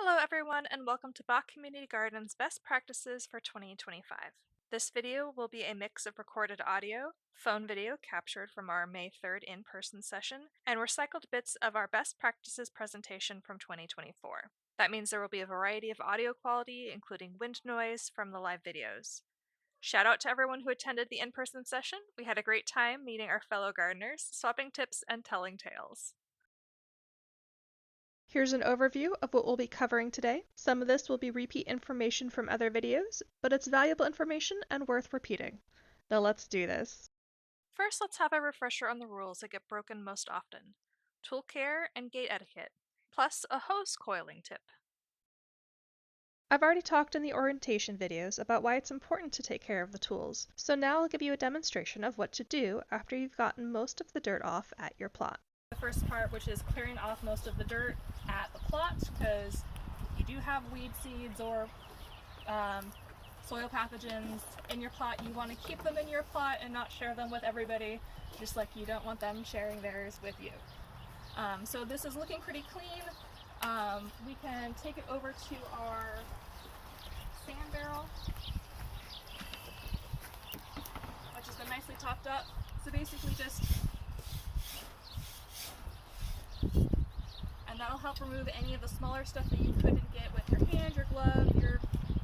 Hello everyone and welcome to Bock Community Garden's Best Practices for 2025. This video will be a mix of recorded audio, phone video captured from our May 3rd in-person session, and recycled bits of our Best Practices presentation from 2024. That means there will be a variety of audio quality, including wind noise from the live videos. Shout out to everyone who attended the in-person session. We had a great time meeting our fellow gardeners, swapping tips, and telling tales. Here's an overview of what we'll be covering today. Some of this will be repeat information from other videos, but it's valuable information and worth repeating. Now let's do this. First, let's have a refresher on the rules that get broken most often: tool care and gate etiquette, plus a hose coiling tip. I've already talked in the orientation videos about why it's important to take care of the tools, so now I'll give you a demonstration of what to do after you've gotten most of the dirt off at your plot. The first part, which is clearing off most of the dirt at the plot, because you do have weed seeds or soil pathogens in your plot. You want to keep them in your plot and not share them with everybody, just like you don't want them sharing theirs with you. So this is looking pretty clean. We can take it over to our sand barrel, which has been nicely topped up. So basically just, and that'll help remove any of the smaller stuff that you couldn't get with your hand, your glove, your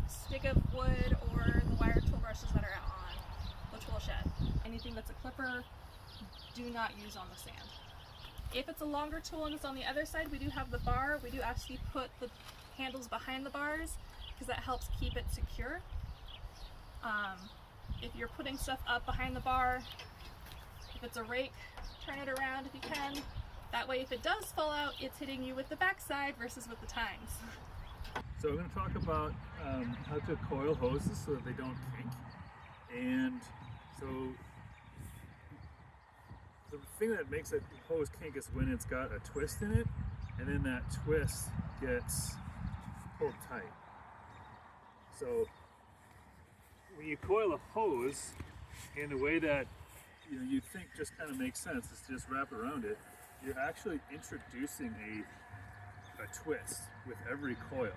stick of wood, or the wire tool brushes that are on the tool shed. Anything that's a clipper, do not use on the sand. If it's a longer tool and it's on the other side, we do have the bar. We do actually put the handles behind the bars because that helps keep it secure. If you're putting stuff up behind the bar, if it's a rake, turn it around if you can. That way, if it does fall out, it's hitting you with the backside versus with the tines. So I'm going to talk about how to coil hoses so that they don't kink. And so the thing that makes a hose kink is when it's got a twist in it, and then that twist gets pulled tight. So when you coil a hose in a way that you think just kind of makes sense, is to just wrap around it, you're actually introducing a twist with every coil.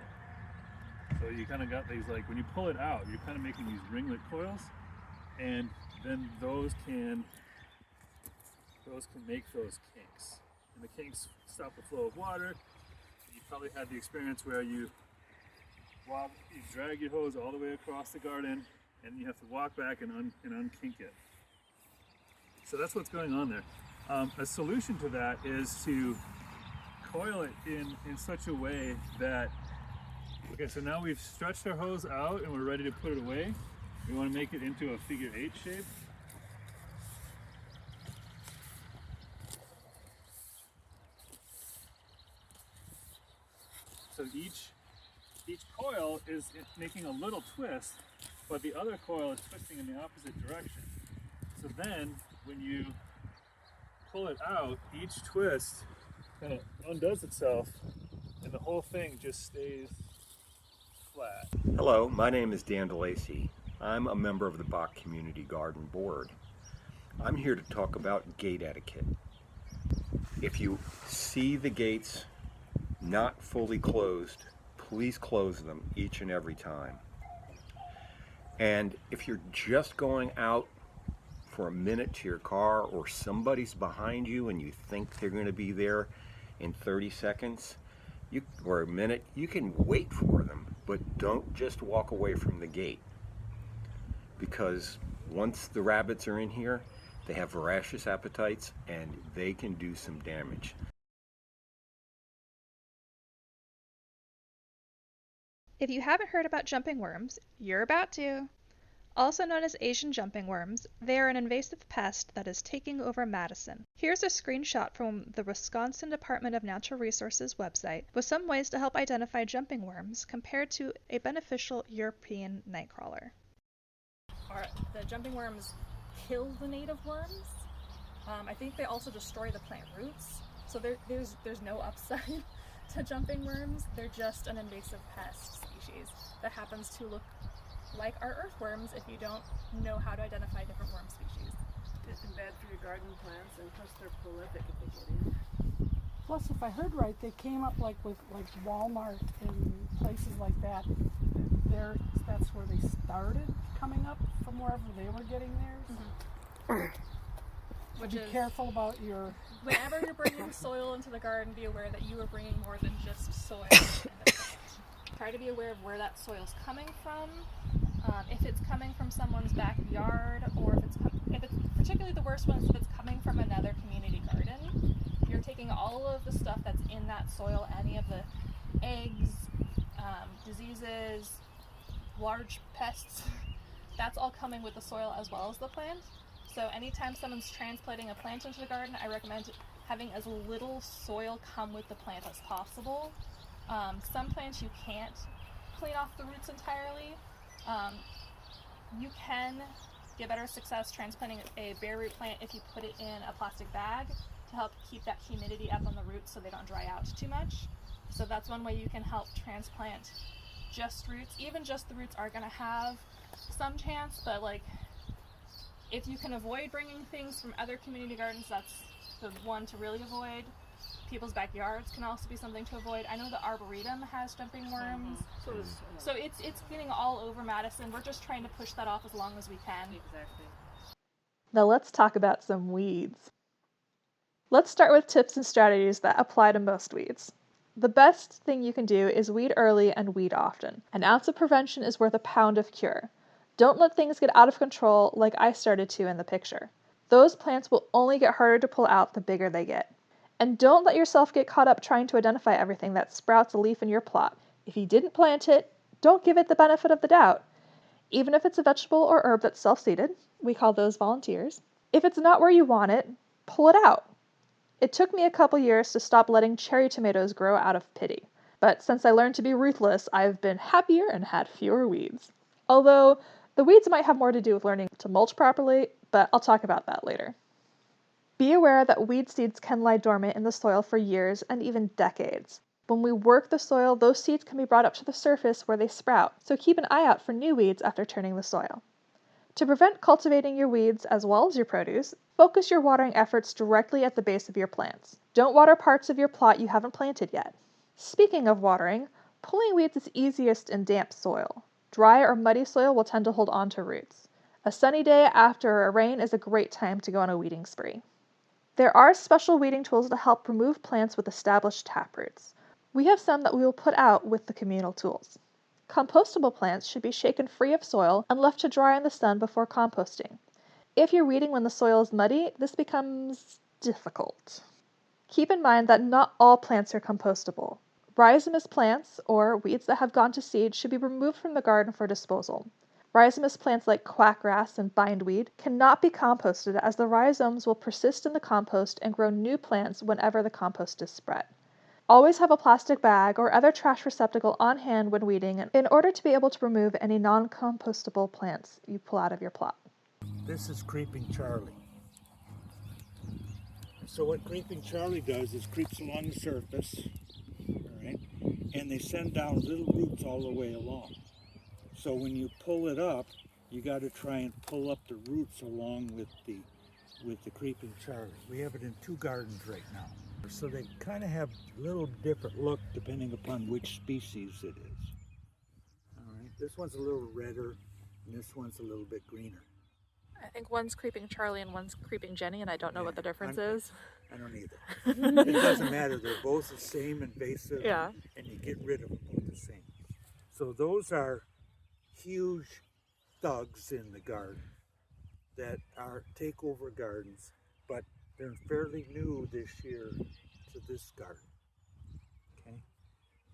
So you kind of got these, like when you pull it out, you're kind of making these ringlet coils, and then those can make those kinks. And the kinks stop the flow of water. You probably had the experience where you drag your hose all the way across the garden, and you have to walk back and unkink it. So that's what's going on there. A solution to that is to coil it in such a way that, okay, so now we've stretched our hose out and we're ready to put it away. We want to make it into a figure 8 shape. So each coil is making a little twist, but the other coil is twisting in the opposite direction. So then when you pull it out, each twist kind of undoes itself and the whole thing just stays flat. Hello, my name is Dan DeLacy. I'm a member of the Bock Community Garden Board. I'm here to talk about gate etiquette. If you see the gates not fully closed, please close them each and every time. And if you're just going out for a minute to your car, or somebody's behind you and you think they're going to be there in 30 seconds or a minute, you can wait for them, but don't just walk away from the gate, because once the rabbits are in here, they have voracious appetites and they can do some damage. If you haven't heard about jumping worms, you're about to. Also known as Asian jumping worms, they are an invasive pest that is taking over Madison. Here's a screenshot from the Wisconsin Department of Natural Resources website with some ways to help identify jumping worms compared to a beneficial European nightcrawler. The jumping worms kill the native worms. I think they also destroy the plant roots. So there's no upside to jumping worms. They're just an invasive pest species that happens to look like our earthworms if you don't know how to identify different worm species. It's bad for your garden plants, and plus they're prolific if they get in. Plus, if I heard right, they came up like with Walmart and places like that, that's where they started coming up from wherever they were getting theirs. Which be is careful about your... Whenever you're bringing soil into the garden, be aware that you are bringing more than just soil in the plant. Try to be aware of where that soil's coming from. If it's coming from someone's backyard, or if it's particularly the worst one is if it's coming from another community garden. You're taking all of the stuff that's in that soil, any of the eggs, diseases, large pests, that's all coming with the soil as well as the plant. So anytime someone's transplanting a plant into the garden, I recommend having as little soil come with the plant as possible. Some plants you can't clean off the roots entirely. You can get better success transplanting a bare root plant if you put it in a plastic bag to help keep that humidity up on the roots so they don't dry out too much. So that's one way you can help transplant just roots. Even just the roots are going to have some chance, but like if you can avoid bringing things from other community gardens, that's the one to really avoid. People's backyards can also be something to avoid. I know the Arboretum has jumping worms. So it's getting all over Madison. We're just trying to push that off as long as we can. Exactly. Now let's talk about some weeds. Let's start with tips and strategies that apply to most weeds. The best thing you can do is weed early and weed often. An ounce of prevention is worth a pound of cure. Don't let things get out of control like I started to in the picture. Those plants will only get harder to pull out the bigger they get. And don't let yourself get caught up trying to identify everything that sprouts a leaf in your plot. If you didn't plant it, don't give it the benefit of the doubt. Even if it's a vegetable or herb that's self-seeded, we call those volunteers, if it's not where you want it, pull it out. It took me a couple years to stop letting cherry tomatoes grow out of pity. But since I learned to be ruthless, I've been happier and had fewer weeds. Although, the weeds might have more to do with learning to mulch properly, but I'll talk about that later. Be aware that weed seeds can lie dormant in the soil for years and even decades. When we work the soil, those seeds can be brought up to the surface where they sprout, so keep an eye out for new weeds after turning the soil. To prevent cultivating your weeds as well as your produce, focus your watering efforts directly at the base of your plants. Don't water parts of your plot you haven't planted yet. Speaking of watering, pulling weeds is easiest in damp soil. Dry or muddy soil will tend to hold on to roots. A sunny day after a rain is a great time to go on a weeding spree. There are special weeding tools to help remove plants with established taproots. We have some that we will put out with the communal tools. Compostable plants should be shaken free of soil and left to dry in the sun before composting. If you're weeding when the soil is muddy, this becomes difficult. Keep in mind that not all plants are compostable. Rhizomous plants, or weeds that have gone to seed, should be removed from the garden for disposal. Rhizomous plants like quackgrass and bindweed cannot be composted as the rhizomes will persist in the compost and grow new plants whenever the compost is spread. Always have a plastic bag or other trash receptacle on hand when weeding in order to be able to remove any non-compostable plants you pull out of your plot. This is Creeping Charlie. So what Creeping Charlie does is creeps along the surface, all right, and they send down little roots all the way along. So when you pull it up, you got to try and pull up the roots along with the Creeping Charlie. We have it in 2 gardens right now. So they kind of have a little different look depending upon which species it is. All right, this one's a little redder and this one's a little bit greener. I think one's Creeping Charlie and one's Creeping Jenny, and I don't know what the difference is. I don't either. It doesn't matter. They're both the same invasive, Yeah. and you get rid of them both the same. So those are huge thugs in the garden that are takeover gardens, but they're fairly new this year to this garden. Okay.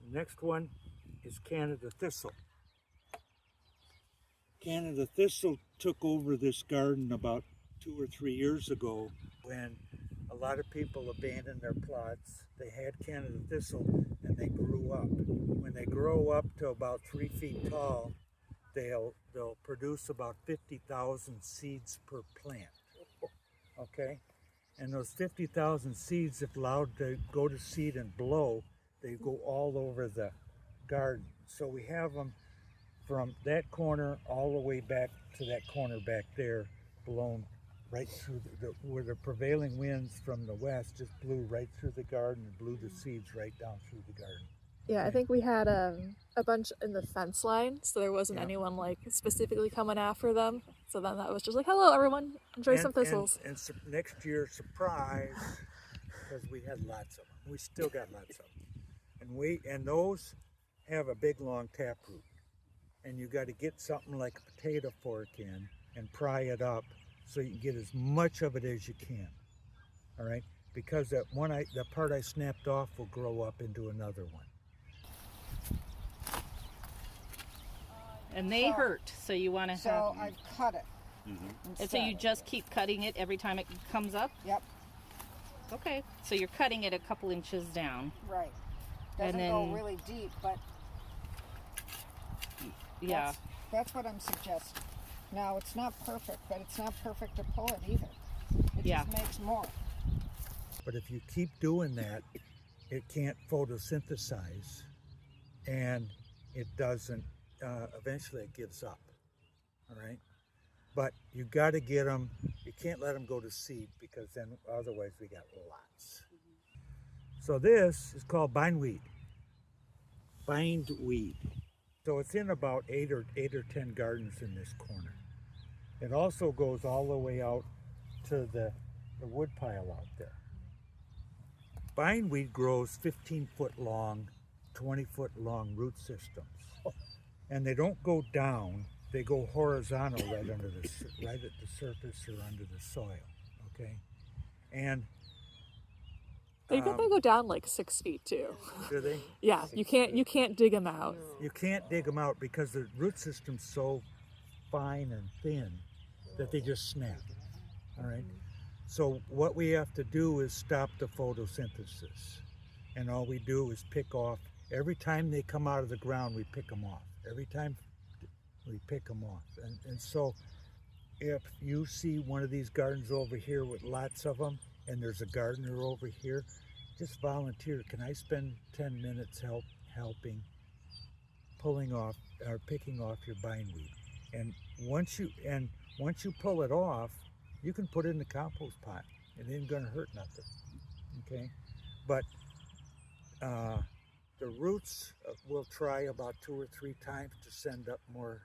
The next one is Canada Thistle. Canada Thistle took over this garden about 2 or 3 years ago when a lot of people abandoned their plots. They had Canada Thistle and they grew up. When they grow up to about 3 feet tall, they'll produce about 50,000 seeds per plant. Okay? And those 50,000 seeds, if allowed to go to seed and blow, they go all over the garden. So we have them from that corner all the way back to that corner back there, blown right through where the prevailing winds from the west just blew right through the garden and blew the seeds right down through the garden. Yeah, I think we had a bunch in the fence line, so there wasn't Yeah. anyone like specifically coming after them. So then that was just like, hello everyone, enjoy some thistles. And next year, surprise, because we had lots of them. We still got lots of them. And those have a big long taproot. And you got to get something like a potato fork in and pry it up so you can get as much of it as you can. All right? Because the part I snapped off will grow up into another one. And they hurt, so you want to have. So I cut it. And so you just keep cutting it every time it comes up? Yep, Okay. So you're cutting it a couple inches down. right. And Doesn't go then- really deep, but Yeah. that's what I'm suggesting. Now, it's not perfect, but it's not perfect to pull it either. It Yeah. just makes more. But if you keep doing that, it can't photosynthesize, and it doesn't. Eventually, it gives up. All right, but you got to get them. You can't let them go to seed because then otherwise we got lots. So this is called bindweed. Bindweed. So it's in about eight or 10 gardens in this corner. It also goes all the way out to the wood pile out there. Bindweed grows 15-foot long, 20-foot long root systems. And they don't go down, they go horizontal right at the surface or under the soil, okay? And They go down like 6 feet too. do they? Yeah, you can't dig them out. You can't dig them out because the root system's so fine and thin that they just snap, all right? So what we have to do is stop the photosynthesis. And all we do is pick off, every time they come out of the ground, we pick them off. Every time we pick them off. And so if you see one of these gardens over here with lots of them, and there's a gardener over here, just volunteer. Can I spend 10 minutes helping pulling off or picking off your bindweed? And once you pull it off, you can put it in the compost pot. It ain't gonna hurt nothing. Okay, but the roots will try about 2 or 3 times to send up more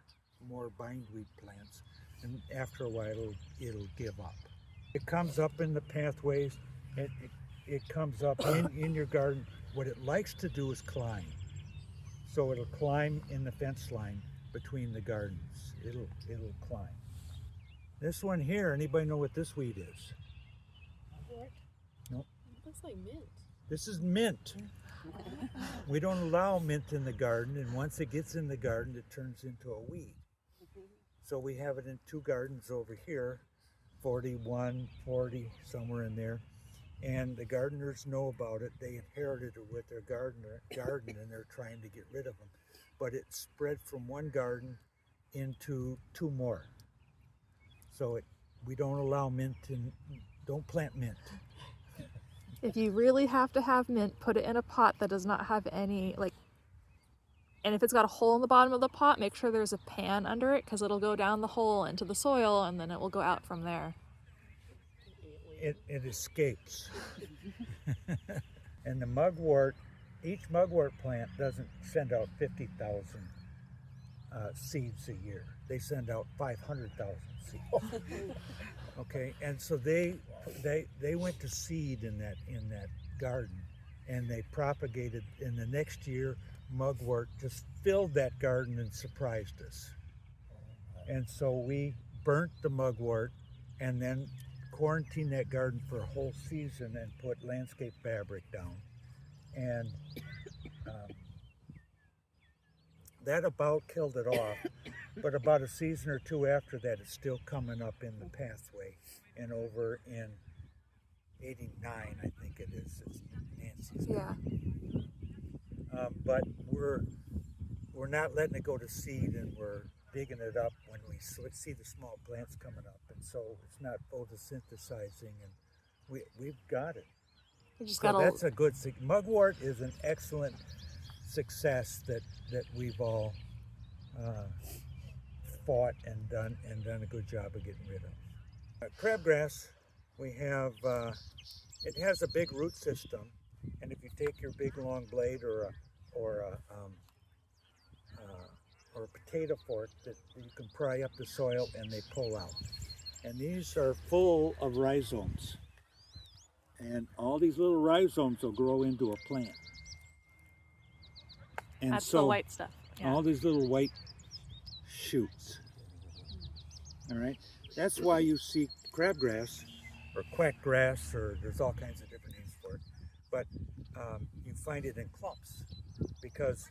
bindweed plants, and after a while it'll give up. It comes up in the pathways. It comes up in your garden. What it likes to do is climb. So it'll climb in the fence line between the gardens. It'll climb. This one here, anybody know what this weed is? No. Looks like mint. This is mint. We don't allow mint in the garden, and once it gets in the garden, it turns into a weed. So we have it in 2 gardens over here, 41, 40, somewhere in there. And the gardeners know about it. They inherited it with their garden, and they're trying to get rid of them. But it spread from one garden into 2 more. So we don't allow mint don't plant mint. If you really have to have mint, put it in a pot that does not have any, and if it's got a hole in the bottom of the pot, make sure there's a pan under it, because it'll go down the hole into the soil and then it will go out from there. It escapes. And the mugwort, each mugwort plant doesn't send out 50,000 seeds a year. They send out 500,000 seeds. Okay, and so they went to seed in that garden, and they propagated. In the next year, mugwort just filled that garden and surprised us. And so we burnt the mugwort, and then quarantined that garden for a whole season and put landscape fabric down, and that about killed it off. But about a season or 2 after that, it's still coming up in the pathway. And over in 89, I think it is. It's Nancy's. Yeah. But we're not letting it go to seed, and we're digging it up when we see the small plants coming up. And so it's not photosynthesizing, and we've got it. You just So gotta. that's a good thing. Mugwort is an excellent success that we've all fought and done a good job of getting rid of. Crabgrass, we have, it has a big root system, and if you take your big long blade or or a potato fork that you can pry up the soil and they pull out. And these are full of rhizomes. And all these little rhizomes will grow into a plant. And That's so the white stuff. Yeah. all these little white shoots. All right. That's why you see crabgrass or quackgrass, or there's all kinds of different names for it. But you find it in clumps because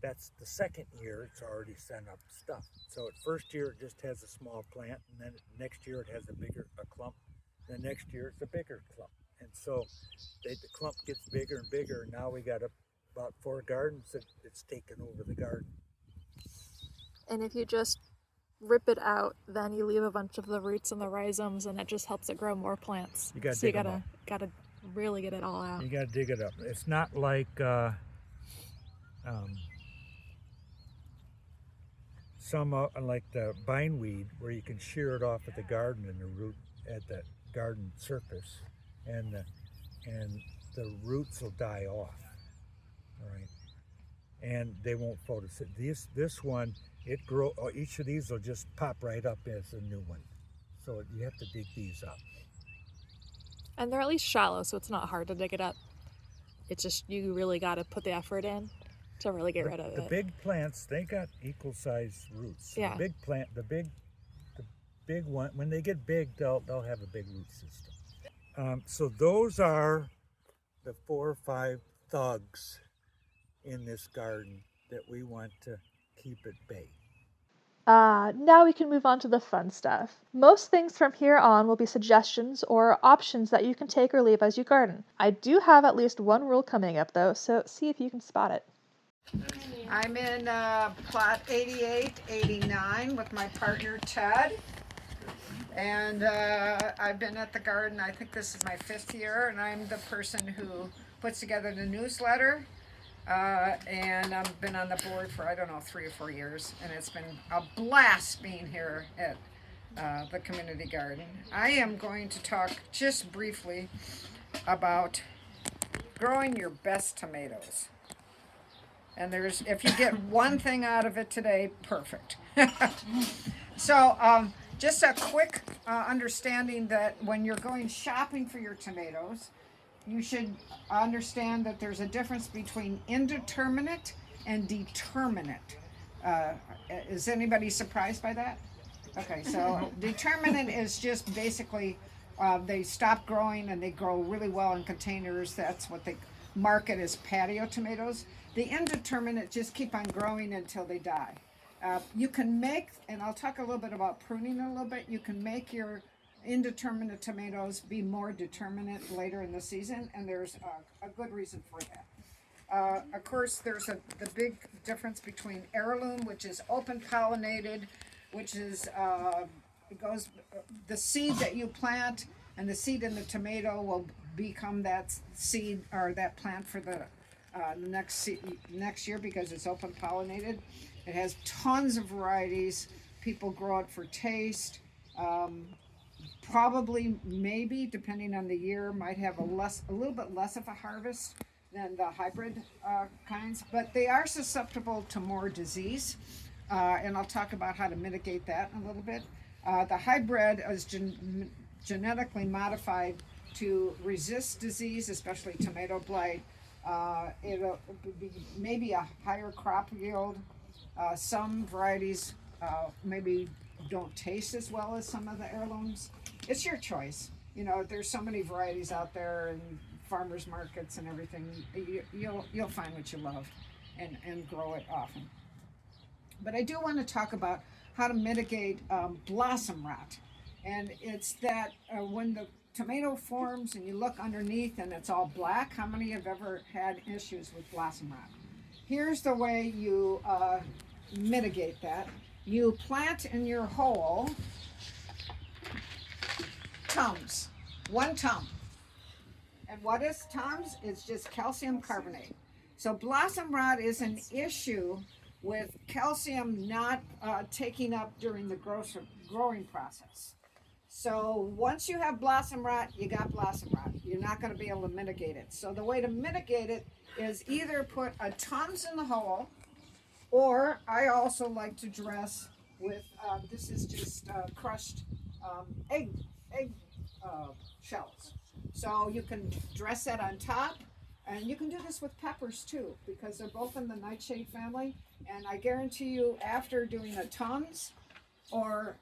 that's the second year it's already sent up stuff. So at first year it just has a small plant, and then next year it has a clump. Then next year it's a bigger clump. And so the clump gets bigger and bigger. And now we got about 4 gardens that it's taken over the garden. And if you just rip it out, then you leave a bunch of the roots and the rhizomes, and it just helps it grow more plants. You gotta so dig you 'em up. gotta really get it all out. You got to dig it up. It's not like some like the bindweed where you can shear it off at the garden and the root at the garden surface, and the roots will die off. All right, and they won't photosynthesize. This one, it grow. Each of these will just pop right up as a new one. So you have to dig these up. And they're at least shallow, so it's not hard to dig it up. It's just you really got to put the effort in to really get rid of The it. big plants, they got equal sized roots. So Yeah. the big one, when they get big, they'll have a big root system. So those are the 4 or 5 thugs in this garden that we want to keep at bay. Now we can move on to the fun stuff. Most things from here on will be suggestions or options that you can take or leave as you garden. I do have at least one rule coming up though, so see if you can spot it. I'm in plot 8889 with my partner Ted. And I've been at the garden, I think this is my 5th year, and I'm the person who puts together the newsletter. And I've been on the board for, 3 or 4 years, and it's been a blast being here at the community garden. I am going to talk just briefly about growing your best tomatoes. And if you get one thing out of it today, perfect. So just a quick understanding that when you're going shopping for your tomatoes, you should understand that there's a difference between indeterminate and determinate. Is anybody surprised by that? Okay, so determinate is just basically they stop growing and they grow really well in containers. That's what they market as patio tomatoes. The indeterminate just keep on growing until they die. You can make, and I'll talk a little bit about pruning a little bit, you can make your indeterminate tomatoes be more determinate later in the season, and there's a good reason for that. Of course, there's the big difference between heirloom, which is open pollinated, which is the seed that you plant, and the seed in the tomato will become that seed or that plant for the next year because it's open pollinated. It has tons of varieties. People grow it for taste. Probably, maybe, depending on the year, might have a little bit less of a harvest than the hybrid kinds, but they are susceptible to more disease, and I'll talk about how to mitigate that in a little bit. The hybrid is genetically modified to resist disease, especially tomato blight. It'll be maybe a higher crop yield. Some varieties maybe don't taste as well as some of the heirlooms. It's your choice. There's so many varieties out there and farmers markets and everything. You'll find what you love and grow it often. But I do want to talk about how to mitigate blossom rot. And it's that when the tomato forms and you look underneath and it's all black, how many have ever had issues with blossom rot? Here's the way you mitigate that. You plant in your hole Tums, 1 tum. And what is Tums? It's just calcium carbonate. So blossom rot is an issue with calcium not taking up during the growing process. So once you have blossom rot, you got blossom rot. You're not going to be able to mitigate it. So the way to mitigate it is either put a Tums in the hole, or I also like to dress with, this is just crushed egg shells. So you can dress that on top, and you can do this with peppers too, because they're both in the nightshade family. And I guarantee you, after doing a Tums or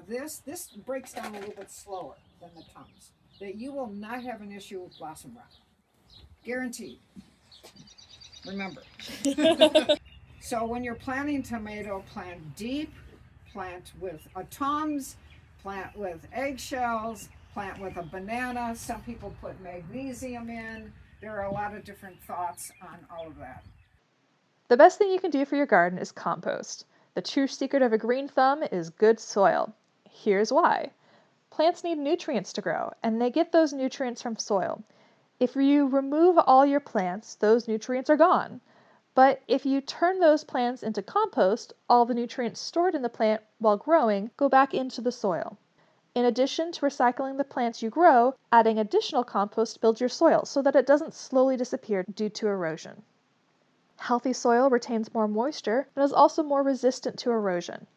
this breaks down a little bit slower than the Tums, that you will not have an issue with blossom rot. Guaranteed. Remember. So when you're planting tomato, plant deep, plant with a Tums, plant with eggshells, plant with a banana. Some people put magnesium in. There are a lot of different thoughts on all of that. The best thing you can do for your garden is compost. The true secret of a green thumb is good soil. Here's why. Plants need nutrients to grow, and they get those nutrients from soil. If you remove all your plants, those nutrients are gone. But if you turn those plants into compost, all the nutrients stored in the plant while growing go back into the soil. In addition to recycling the plants you grow, adding additional compost builds your soil so that it doesn't slowly disappear due to erosion. Healthy soil retains more moisture and is also more resistant to erosion.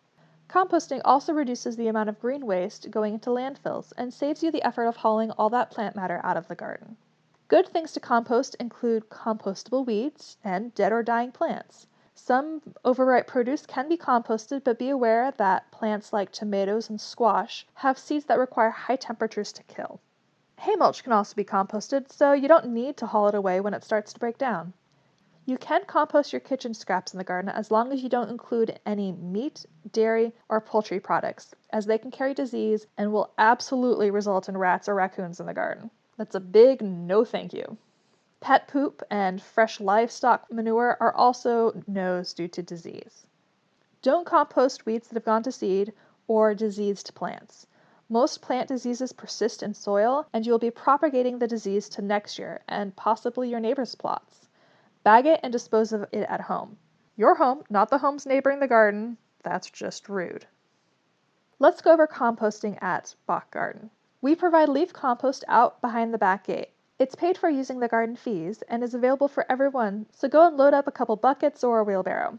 Composting also reduces the amount of green waste going into landfills and saves you the effort of hauling all that plant matter out of the garden. Good things to compost include compostable weeds and dead or dying plants. Some overripe produce can be composted, but be aware that plants like tomatoes and squash have seeds that require high temperatures to kill. Hay mulch can also be composted, so you don't need to haul it away when it starts to break down. You can compost your kitchen scraps in the garden as long as you don't include any meat, dairy, or poultry products, as they can carry disease and will absolutely result in rats or raccoons in the garden. That's a big no thank you. Pet poop and fresh livestock manure are also no's due to disease. Don't compost weeds that have gone to seed or diseased plants. Most plant diseases persist in soil, and you will be propagating the disease to next year and possibly your neighbor's plots. Bag it and dispose of it at home. Your home, not the homes neighboring the garden. That's just rude. Let's go over composting at Bock Garden. We provide leaf compost out behind the back gate. It's paid for using the garden fees and is available for everyone, so go and load up a couple buckets or a wheelbarrow.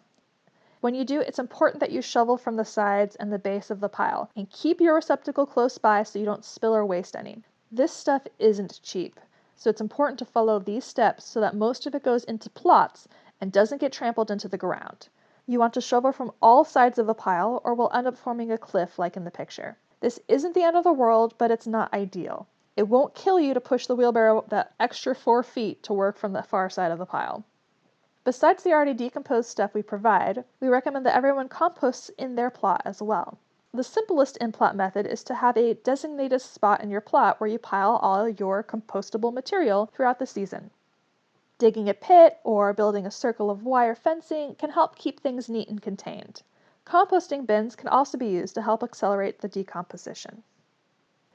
When you do, it's important that you shovel from the sides and the base of the pile, and keep your receptacle close by so you don't spill or waste any. This stuff isn't cheap, so it's important to follow these steps so that most of it goes into plots and doesn't get trampled into the ground. You want to shovel from all sides of the pile or will end up forming a cliff like in the picture. This isn't the end of the world, but it's not ideal. It won't kill you to push the wheelbarrow that extra 4 feet to work from the far side of the pile. Besides the already decomposed stuff we provide, we recommend that everyone composts in their plot as well. The simplest in-plot method is to have a designated spot in your plot where you pile all your compostable material throughout the season. Digging a pit or building a circle of wire fencing can help keep things neat and contained. Composting bins can also be used to help accelerate the decomposition.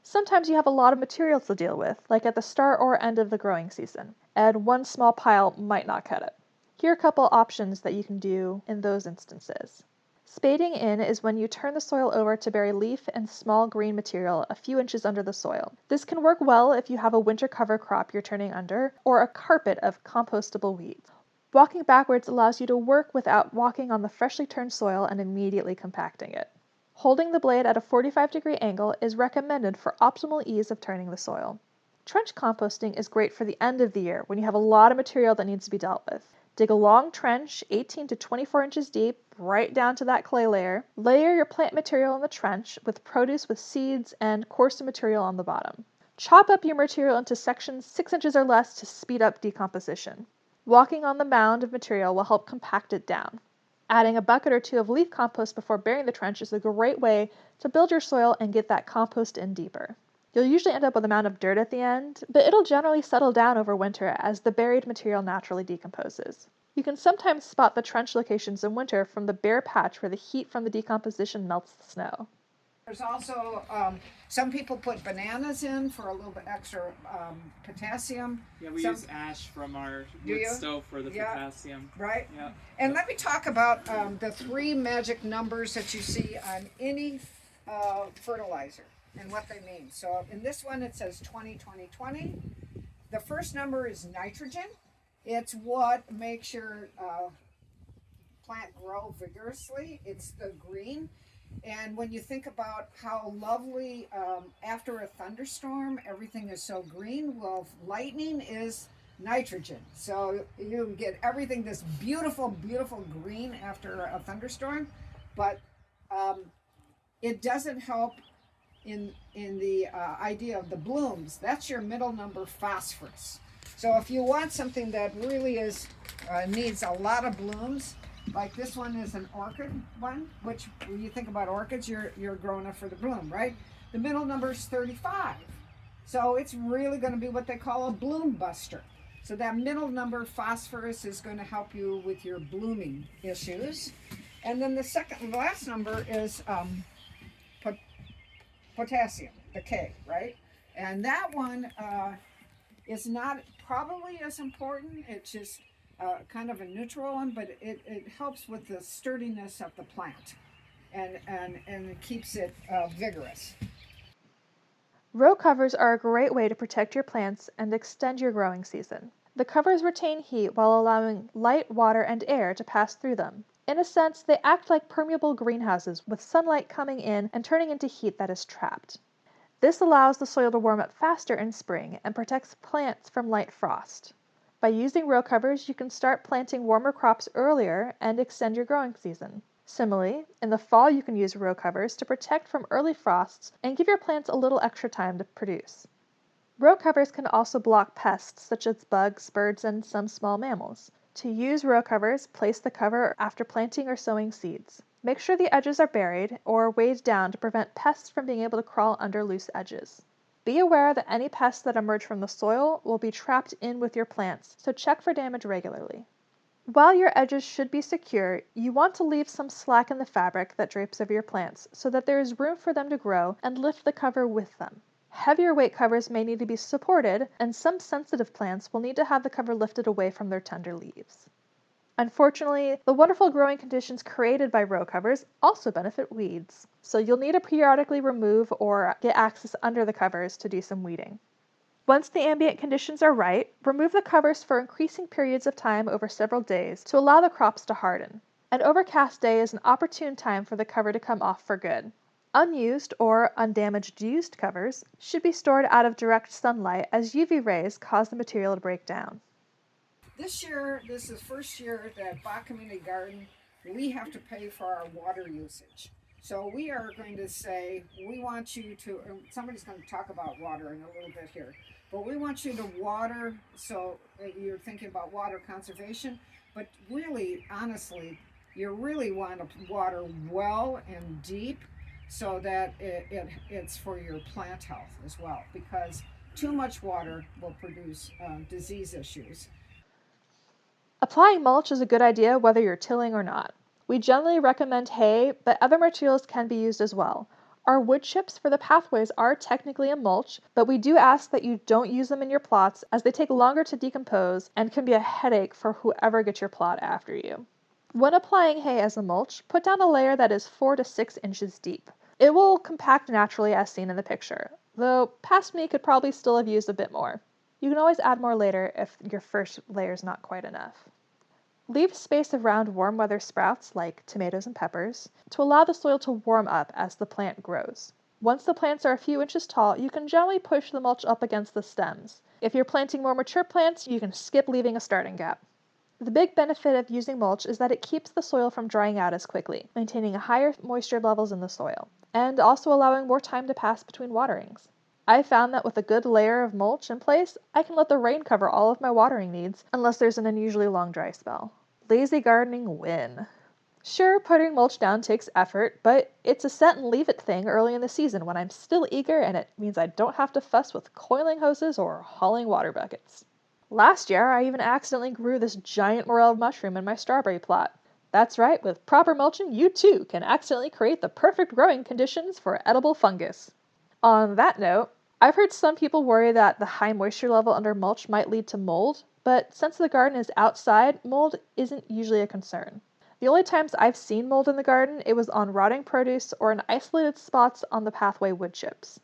Sometimes you have a lot of material to deal with, like at the start or end of the growing season, and one small pile might not cut it. Here are a couple options that you can do in those instances. Spading in is when you turn the soil over to bury leaf and small green material a few inches under the soil. This can work well if you have a winter cover crop you're turning under, or a carpet of compostable weeds. Walking backwards allows you to work without walking on the freshly turned soil and immediately compacting it. Holding the blade at a 45-degree angle is recommended for optimal ease of turning the soil. Trench composting is great for the end of the year when you have a lot of material that needs to be dealt with. Dig a long trench, 18 to 24 inches deep, right down to that clay layer. Layer your plant material in the trench with produce with seeds and coarser material on the bottom. Chop up your material into sections 6 inches or less to speed up decomposition. Walking on the mound of material will help compact it down. Adding a bucket or two of leaf compost before burying the trench is a great way to build your soil and get that compost in deeper. You'll usually end up with a mound of dirt at the end, but it'll generally settle down over winter as the buried material naturally decomposes. You can sometimes spot the trench locations in winter from the bare patch where the heat from the decomposition melts the snow. There's also, some people put bananas in for a little bit extra potassium. Yeah, we use ash from our wood stove for the potassium. Right? Yeah. And let me talk about the 3 magic numbers that you see on any fertilizer. and what they mean. So in this one it says 20-20-20. The first number is nitrogen. It's what makes your plant grow vigorously. It's the green. And when you think about how lovely after a thunderstorm everything is so green, well, lightning is nitrogen. So you get everything this beautiful, beautiful green after a thunderstorm, but it doesn't help in the idea of the blooms. That's your middle number, phosphorus. So if you want something that really is needs a lot of blooms, like this one is an orchid one, which when you think about orchids, you're growing up for the bloom, right? The middle number is 35. So it's really going to be what they call a bloom buster. So that middle number, phosphorus, is going to help you with your blooming issues. And then the last number is potassium, the K, right? And that one is not probably as important. It's just kind of a neutral one, but it helps with the sturdiness of the plant and it keeps it vigorous. Row covers are a great way to protect your plants and extend your growing season. The covers retain heat while allowing light, water, and air to pass through them. In a sense, they act like permeable greenhouses with sunlight coming in and turning into heat that is trapped. This allows the soil to warm up faster in spring and protects plants from light frost. By using row covers, you can start planting warmer crops earlier and extend your growing season. Similarly, in the fall you can use row covers to protect from early frosts and give your plants a little extra time to produce. Row covers can also block pests such as bugs, birds, and some small mammals. To use row covers, place the cover after planting or sowing seeds. Make sure the edges are buried or weighed down to prevent pests from being able to crawl under loose edges. Be aware that any pests that emerge from the soil will be trapped in with your plants, so check for damage regularly. While your edges should be secure, you want to leave some slack in the fabric that drapes over your plants so that there is room for them to grow and lift the cover with them. Heavier weight covers may need to be supported, and some sensitive plants will need to have the cover lifted away from their tender leaves. Unfortunately, the wonderful growing conditions created by row covers also benefit weeds, so you'll need to periodically remove or get access under the covers to do some weeding. Once the ambient conditions are right, remove the covers for increasing periods of time over several days to allow the crops to harden. An overcast day is an opportune time for the cover to come off for good. Unused or undamaged used covers should be stored out of direct sunlight as UV rays cause the material to break down. This year, this is the first year that Bock Community Garden, we have to pay for our water usage. So we are going to say, we want you to, somebody's going to talk about water in a little bit here, but we want you to water, so you're thinking about water conservation, but really, honestly, you really want to water well and deep so that it's for your plant health as well, because too much water will produce disease issues. Applying mulch is a good idea whether you're tilling or not. We generally recommend hay, but other materials can be used as well. Our wood chips for the pathways are technically a mulch, but we do ask that you don't use them in your plots as they take longer to decompose and can be a headache for whoever gets your plot after you. When applying hay as a mulch, put down a layer that is 4 to 6 inches deep. It will compact naturally as seen in the picture, though past me could probably still have used a bit more. You can always add more later if your first layer is not quite enough. Leave space around warm weather sprouts like tomatoes and peppers to allow the soil to warm up as the plant grows. Once the plants are a few inches tall, you can gently push the mulch up against the stems. If you're planting more mature plants, you can skip leaving a starting gap. The big benefit of using mulch is that it keeps the soil from drying out as quickly, maintaining higher moisture levels in the soil, and also allowing more time to pass between waterings. I found that with a good layer of mulch in place, I can let the rain cover all of my watering needs unless there's an unusually long dry spell. Lazy gardening win. Sure, putting mulch down takes effort, but it's a set and leave it thing early in the season when I'm still eager and it means I don't have to fuss with coiling hoses or hauling water buckets. Last year, I even accidentally grew this giant morel mushroom in my strawberry plot. That's right, with proper mulching, you too can accidentally create the perfect growing conditions for edible fungus. On that note, I've heard some people worry that the high moisture level under mulch might lead to mold, but since the garden is outside, mold isn't usually a concern. The only times I've seen mold in the garden, it was on rotting produce or in isolated spots on the pathway wood chips.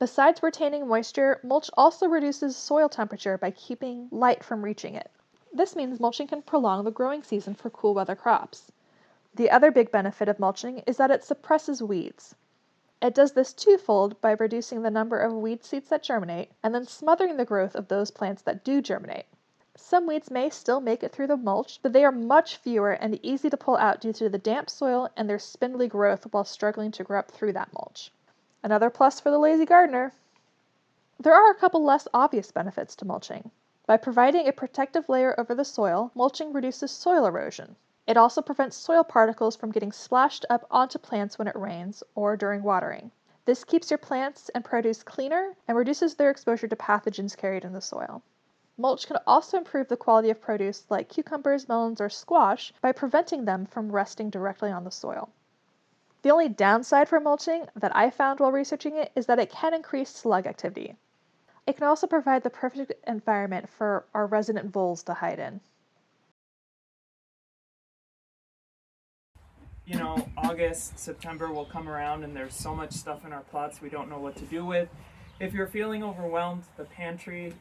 Besides retaining moisture, mulch also reduces soil temperature by keeping light from reaching it. This means mulching can prolong the growing season for cool weather crops. The other big benefit of mulching is that it suppresses weeds. It does this twofold by reducing the number of weed seeds that germinate and then smothering the growth of those plants that do germinate. Some weeds may still make it through the mulch, but they are much fewer and easy to pull out due to the damp soil and their spindly growth while struggling to grow up through that mulch. Another plus for the lazy gardener. There are a couple less obvious benefits to mulching. By providing a protective layer over the soil, mulching reduces soil erosion. It also prevents soil particles from getting splashed up onto plants when it rains or during watering. This keeps your plants and produce cleaner and reduces their exposure to pathogens carried in the soil. Mulch can also improve the quality of produce like cucumbers, melons, or squash by preventing them from resting directly on the soil. The only downside for mulching that I found while researching it is that it can increase slug activity. It can also provide the perfect environment for our resident voles to hide in. You know, August, September will come around and there's so much stuff in our plots we don't know what to do with. If you're feeling overwhelmed, the pantry,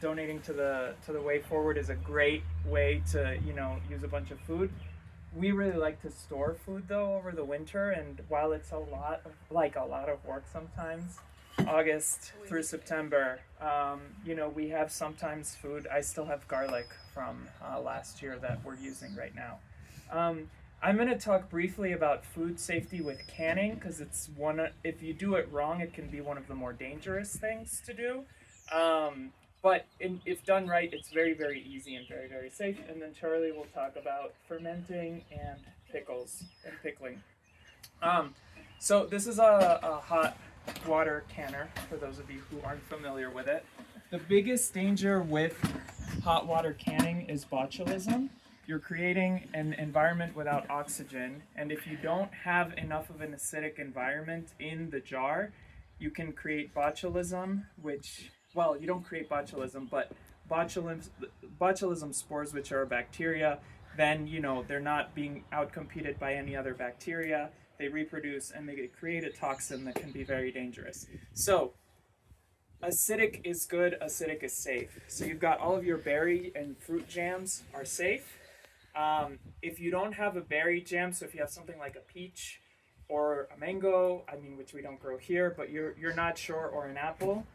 donating to the Way Forward is a great way to, use a bunch of food. We really like to store food though over the winter, and while it's a lot of work sometimes, August through September, we have sometimes food. I still have garlic from last year that we're using right now. I'm going to talk briefly about food safety with canning, because if you do it wrong, it can be one of the more dangerous things to do. But if done right, it's very, very easy and very, very safe. And then Charlie will talk about fermenting and pickles and pickling. So this is a hot water canner, for those of you who aren't familiar with it. The biggest danger with hot water canning is botulism. You're creating an environment without oxygen, and if you don't have enough of an acidic environment in the jar, you can create botulism, you don't create botulism, but botulism spores, which are a bacteria, then, they're not being outcompeted by any other bacteria. They reproduce and they create a toxin that can be very dangerous. So, acidic is good, acidic is safe. So you've got all of your berry and fruit jams are safe. If you don't have a berry jam, so if you have something like a peach or a mango, which we don't grow here, but you're not sure, or an apple,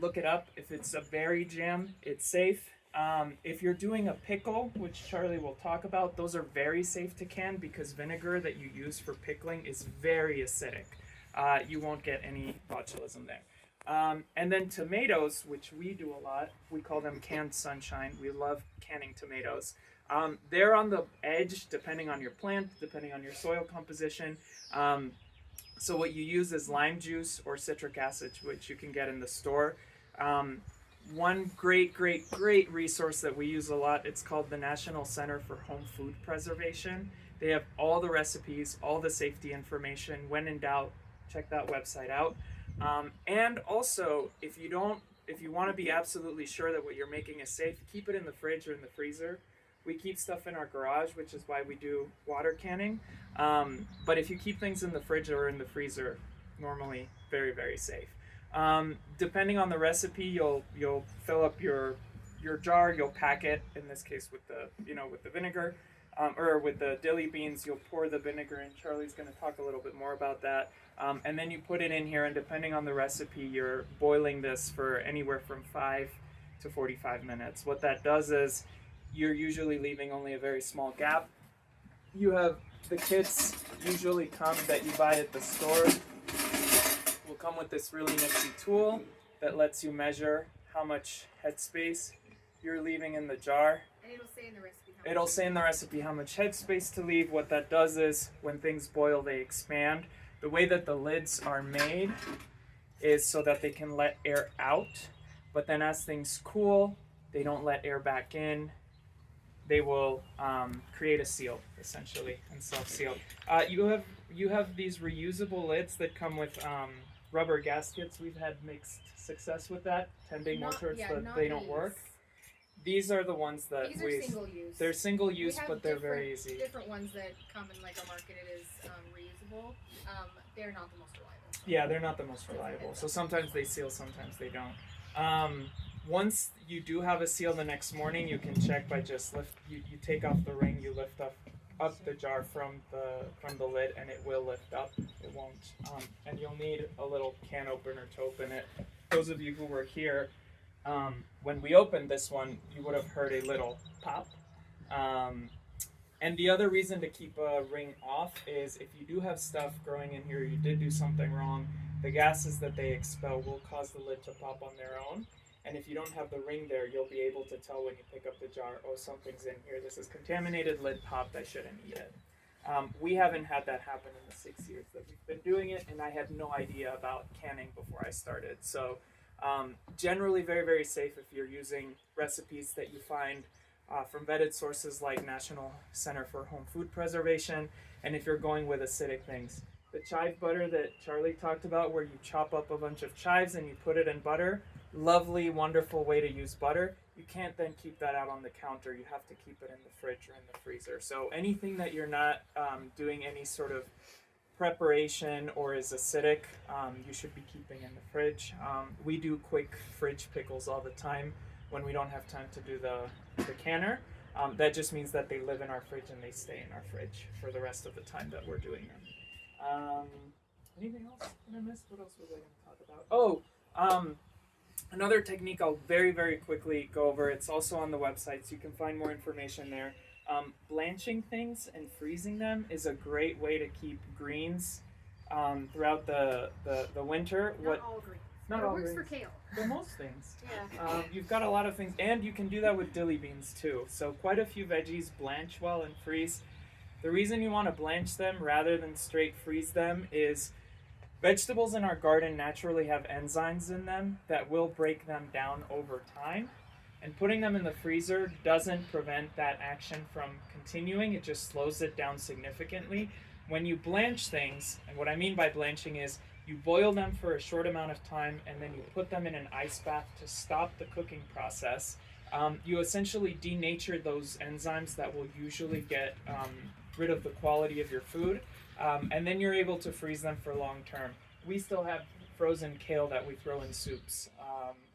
look it up. If it's a berry jam, it's safe. If you're doing a pickle, which Charlie will talk about, those are very safe to can because vinegar that you use for pickling is very acidic. You won't get any botulism there. And then tomatoes, which we do a lot, we call them canned sunshine. We love canning tomatoes. They're on the edge depending on your plant, depending on your soil composition. So what you use is lime juice or citric acid, which you can get in the store. One great resource that we use a lot, it's called the National Center for Home Food Preservation. They have all the recipes, all the safety information. When in doubt, check that website out. And also, if you want to be absolutely sure that what you're making is safe, keep it in the fridge or in the freezer. We keep stuff in our garage, which is why we do water canning. But if you keep things in the fridge or in the freezer, normally very, very safe. Depending on the recipe, you'll fill up your jar, you'll pack it, in this case with the vinegar, or with the dilly beans, you'll pour the vinegar in. Charlie's going to talk a little bit more about that. And then you put it in here, and depending on the recipe, you're boiling this for anywhere from 5 to 45 minutes. What that does is you're usually leaving only a very small gap. You have the kits usually come that you buy at the store. Will come with this really nifty tool that lets you measure how much headspace you're leaving in the jar. And it'll say in the recipe how much headspace to leave. What that does is when things boil, they expand. The way that the lids are made is so that they can let air out, but then as things cool, they don't let air back in. They will create a seal, essentially, and self-seal. You have these reusable lids that come with rubber gaskets. We've had mixed success with that, tending more towards they don't work. These are the ones that These are single use. They're single We use, have but they're very easy. Different ones that come in like are marketed as reusable. They're not the most reliable. Yeah, they're not the most reliable. So sometimes they seal, sometimes they don't. Once you do have a seal the next morning, you can check by just you take off the ring, you lift up the jar from the lid, and it will lift up. It won't. And you'll need a little can opener to open it. Those of you who were here, when we opened this one, you would have heard a little pop. And the other reason to keep a ring off is if you do have stuff growing in here, you did do something wrong, the gases that they expel will cause the lid to pop on their own. And if you don't have the ring there, you'll be able to tell when you pick up the jar, oh, something's in here. This is contaminated, lid popped, I shouldn't eat it. We haven't had that happen in the 6 years that we've been doing it, and I had no idea about canning before I started. So generally very, very safe if you're using recipes that you find from vetted sources like National Center for Home Food Preservation, and if you're going with acidic things. The chive butter that Charlie talked about, where you chop up a bunch of chives and you put it in butter, lovely, wonderful way to use butter. You can't then keep that out on the counter. You have to keep it in the fridge or in the freezer. So anything that you're not doing any sort of preparation or is acidic, you should be keeping in the fridge. We do quick fridge pickles all the time when we don't have time to do the canner. That just means that they live in our fridge and they stay in our fridge for the rest of the time that we're doing them. Anything else that I missed? What else was I going to talk about? Another technique I'll very, very quickly go over. It's also on the website, so you can find more information there. Blanching things and freezing them is a great way to keep greens throughout the winter. Not all greens. Not it all works greens. for kale. For most things. Yeah. You've got a lot of things, and you can do that with dilly beans too. So quite a few veggies blanch well and freeze. The reason you want to blanch them rather than straight freeze them is vegetables in our garden naturally have enzymes in them that will break them down over time. And putting them in the freezer doesn't prevent that action from continuing. It just slows it down significantly. When you blanch things, and what I mean by blanching is you boil them for a short amount of time and then you put them in an ice bath to stop the cooking process. You essentially denature those enzymes that will usually get rid of the quality of your food. And then you're able to freeze them for long term. We still have frozen kale that we throw in soups,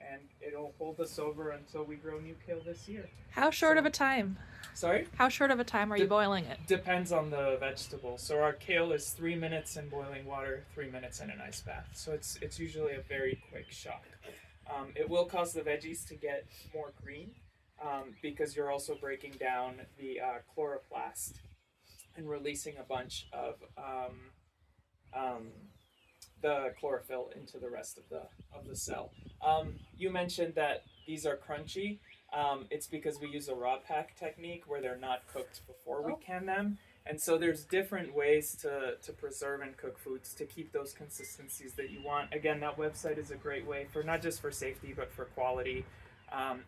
and it'll hold us over until we grow new kale this year. How short of a time? Sorry? How short of a time are you boiling it? Depends on the vegetable. So our kale is 3 minutes in boiling water, 3 minutes in an ice bath. So it's usually a very quick shot. It will cause the veggies to get more green because you're also breaking down the chloroplast and releasing a bunch of the chlorophyll into the rest of the cell. You mentioned that these are crunchy. It's because we use a raw pack technique where they're not cooked before we can them. And so there's different ways to preserve and cook foods to keep those consistencies that you want. Again, that website is a great way for not just for safety, but for quality.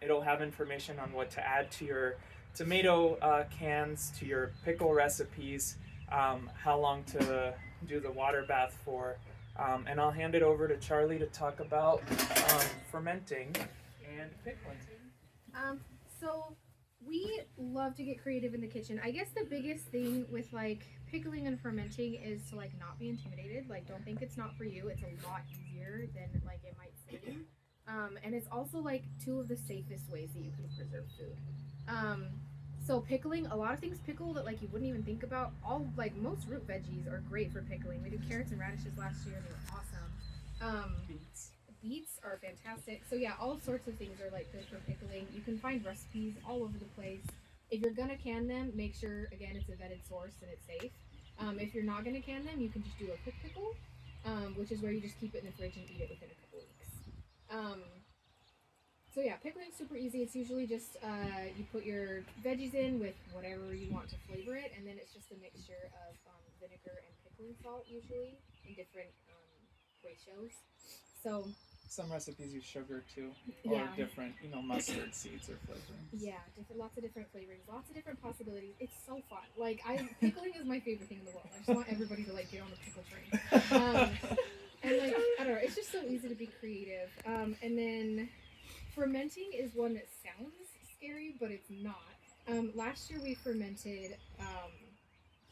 It'll have information on what to add to your tomato cans, to your pickle recipes, how long to do the water bath for. And I'll hand it over to Charlie to talk about fermenting and pickling. So we love to get creative in the kitchen. I guess the biggest thing with like pickling and fermenting is to like not be intimidated. Like don't think it's not for you. It's a lot easier than like it might seem. And it's also like two of the safest ways that you can preserve food. So pickling, a lot of things pickle that like you wouldn't even think about. All like most root veggies are great for pickling. We did carrots and radishes last year and they were awesome. Beets are fantastic. So yeah, all sorts of things are like good for pickling. You can find recipes all over the place. If you're gonna can them, make sure again it's a vetted source and it's safe. If you're not gonna can them, you can just do a quick pickle, which is where you just keep it in the fridge and eat it within a couple weeks. So yeah, pickling is super easy. It's usually just you put your veggies in with whatever you want to flavor it, and then it's just a mixture of vinegar and pickling salt usually in different ratios. So some recipes use sugar too, or different, mustard seeds or flavorings. Yeah, lots of different flavorings, lots of different possibilities. It's so fun. Like pickling is my favorite thing in the world. I just want everybody to like get on the pickle train. And like I don't know, it's just so easy to be creative. And then fermenting is one that sounds scary, but it's not. Last year we fermented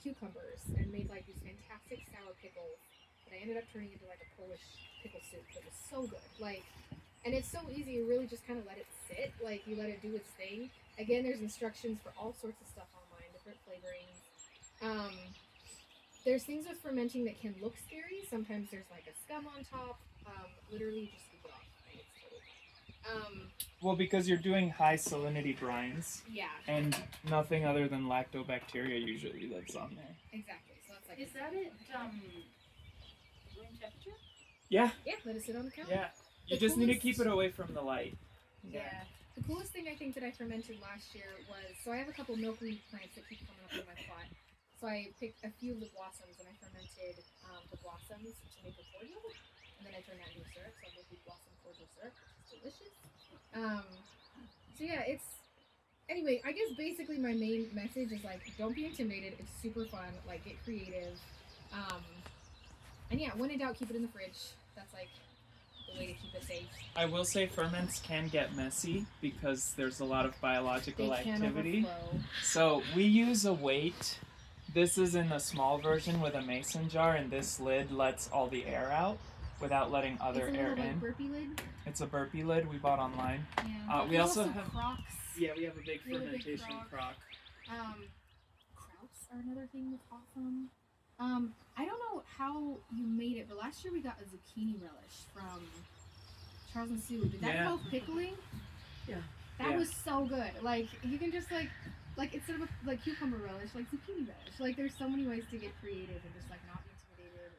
cucumbers and made like these fantastic sour pickles that I ended up turning into like a Polish pickle soup that was so good. Like, and it's so easy. You really just kind of let it sit. Like, you let it do its thing. Again, there's instructions for all sorts of stuff online, different flavorings. There's things with fermenting that can look scary. Sometimes there's like a scum on top. Literally, just scoop it off. And it's totally fine. Well, because you're doing high salinity brines. Yeah. And nothing other than lactobacteria usually lives on there. Exactly. So it's like. Is that at room temperature? Yeah. Yeah. Let it sit on the counter. Yeah. You just need to keep it away from the light. Yeah. The coolest thing I think that I fermented last year was, so I have a couple milkweed plants that keep coming up in my plot. So I picked a few of the blossoms and I fermented the blossoms to make a cordial. And then I turned that into syrup, so I milkweed blossom cordial syrup, which is delicious. So yeah, it's, anyway, I guess basically my main message is like, don't be intimidated. It's super fun. Like, get creative. And yeah, when in doubt, keep it in the fridge. That's like the way to keep it safe. I will say ferments can get messy because there's a lot of biological activity. So we use a weight. This is in the small version with a mason jar, and this lid lets all the air out without letting other air in. Burpee lid? It's a burpee lid we bought online. Yeah. We also have crocks. Yeah, we have a big We have a big fermentation crock. Krauts are another thing that's awesome. I don't know how you made it, but last year we got a zucchini relish from Charles and Sue. Did that involve pickling? Yeah. That was so good. Like, you can just like instead of like cucumber relish, like zucchini relish. Like, there's so many ways to get creative and just like not be intimidated.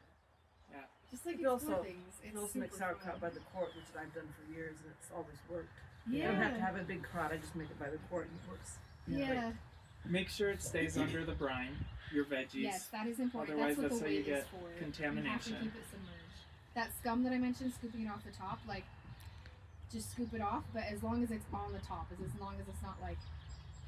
Yeah. Just like You can explore also, things. you It's can also super make sauerkraut fun. by the quart, which I've done for years, and it's always worked. Yeah. I don't have to have a big crowd. I just make it by the quart and it works. Yeah. Make sure it stays under the brine, your veggies. Yes, that is important. Otherwise, that's what that's the how you weight is get for. contamination. You have to keep it submerged. That scum that I mentioned, scooping it off the top, like, just scoop it off, but as long as it's on the top, as long as it's not like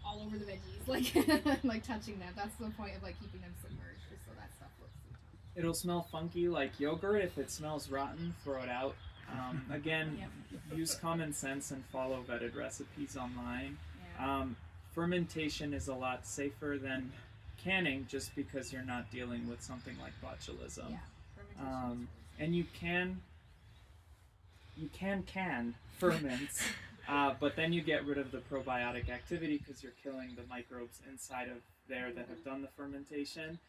all over the veggies, like like touching them. That's the point of like keeping them submerged, just so that stuff looks good. It'll smell funky like yogurt. If it smells rotten, throw it out. Again, use common sense and follow vetted recipes online. Yeah. Fermentation is a lot safer than canning just because you're not dealing with something like botulism. Yeah, fermentation. And you can can ferments, but then you get rid of the probiotic activity because you're killing the microbes inside of there that have done the fermentation.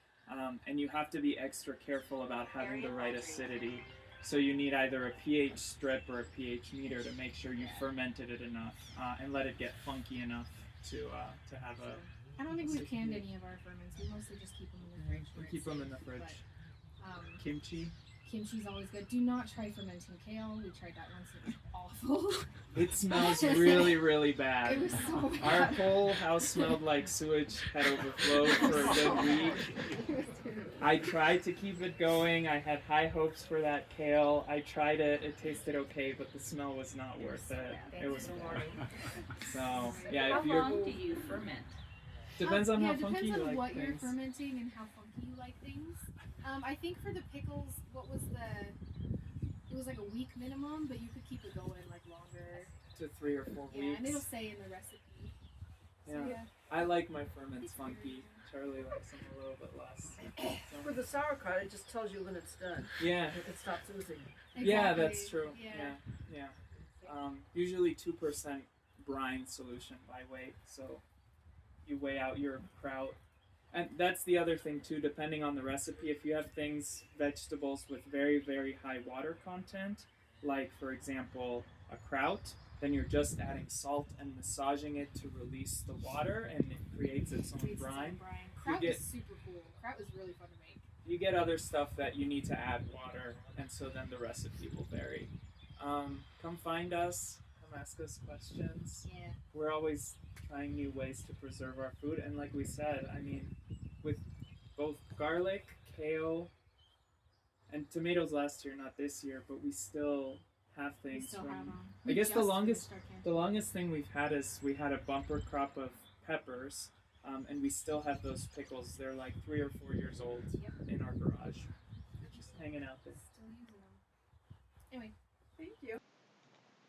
And you have to be extra careful about having the right acidity. So you need either a pH strip or a pH meter to make sure you fermented it enough and let it get funky enough to have a. I don't think we've canned any of our ferments. We mostly just keep them in the fridge. We keep them in the fridge. But, Kimchi. kimchi's always good. Do not try fermenting kale. We tried that once. It was awful. It smells really, really bad. It was so bad. Our whole house smelled like sewage had overflowed for a good week. I tried to keep it going. I had high hopes for that kale. I tried it. It tasted okay, but the smell was not worth it. It was bad. So, yeah, How if you're... long do you ferment? Depends on how funky depends you on like what things. you're fermenting and how funky you like things. I think for the pickles, it was like a week minimum, but you could keep it going like longer. To 3 or 4 Yeah, weeks. and it'll say in the recipe. Yeah. So, yeah. I like my ferments funky. Charlie likes them a little bit less. For the sauerkraut, it just tells you when it's done. Yeah. It stops oozing. Yeah, Exactly. that's true. Yeah. Yeah. Usually 2% brine solution by weight, so you weigh out your kraut. And that's the other thing too, depending on the recipe. If you have vegetables with very, very high water content, like for example a kraut, then you're just adding salt and massaging it to release the water, and it creates its own brine. Kraut is super cool. Kraut is really fun to make. You get other stuff that you need to add water, and so then the recipe will vary. Come find us. Come ask us questions. Yeah. We're always trying new ways to preserve our food, and like we said, I mean, with both garlic, kale, and tomatoes last year, not this year, but we still have things still from. have 'em. I We guess the just longest finished our campaign. the longest thing we've had is we had a bumper crop of peppers, and we still have those pickles. They're like 3 or 4 years old in our garage. They're just hanging out there. Still using them. Anyway, Thank you.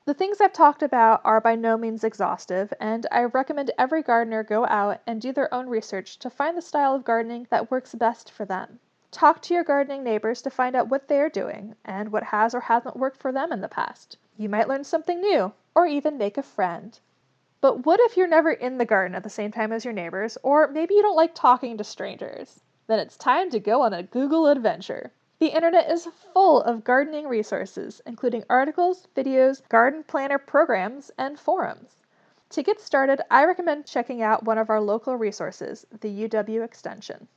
The things I've talked about are by no means exhaustive, and I recommend every gardener go out and do their own research to find the style of gardening that works best for them. Talk to your gardening neighbors to find out what they're doing and what has or hasn't worked for them in the past. You might learn something new, or even make a friend. But what if you're never in the garden at the same time as your neighbors, or maybe you don't like talking to strangers? Then it's time to go on a Google adventure. The internet is full of gardening resources, including articles, videos, garden planner programs, and forums. To get started, I recommend checking out one of our local resources, the UW Extension.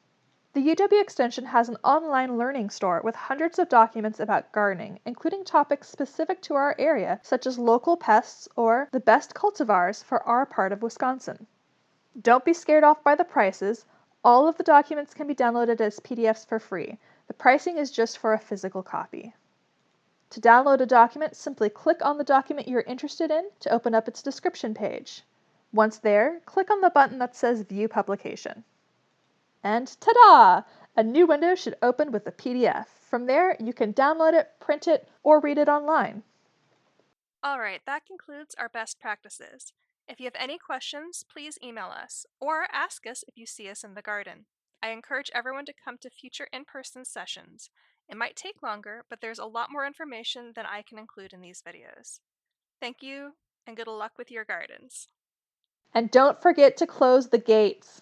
The UW Extension has an online learning store with hundreds of documents about gardening, including topics specific to our area, such as local pests or the best cultivars for our part of Wisconsin. Don't be scared off by the prices. All of the documents can be downloaded as PDFs for free. The pricing is just for a physical copy. To download a document, simply click on the document you're interested in to open up its description page. Once there, click on the button that says View Publication. And ta-da! A new window should open with the PDF. From there, you can download it, print it, or read it online. Alright, that concludes our best practices. If you have any questions, please email us, or ask us if you see us in the garden. I encourage everyone to come to future in-person sessions. It might take longer, but there's a lot more information than I can include in these videos. Thank you, and good luck with your gardens. And don't forget to close the gates.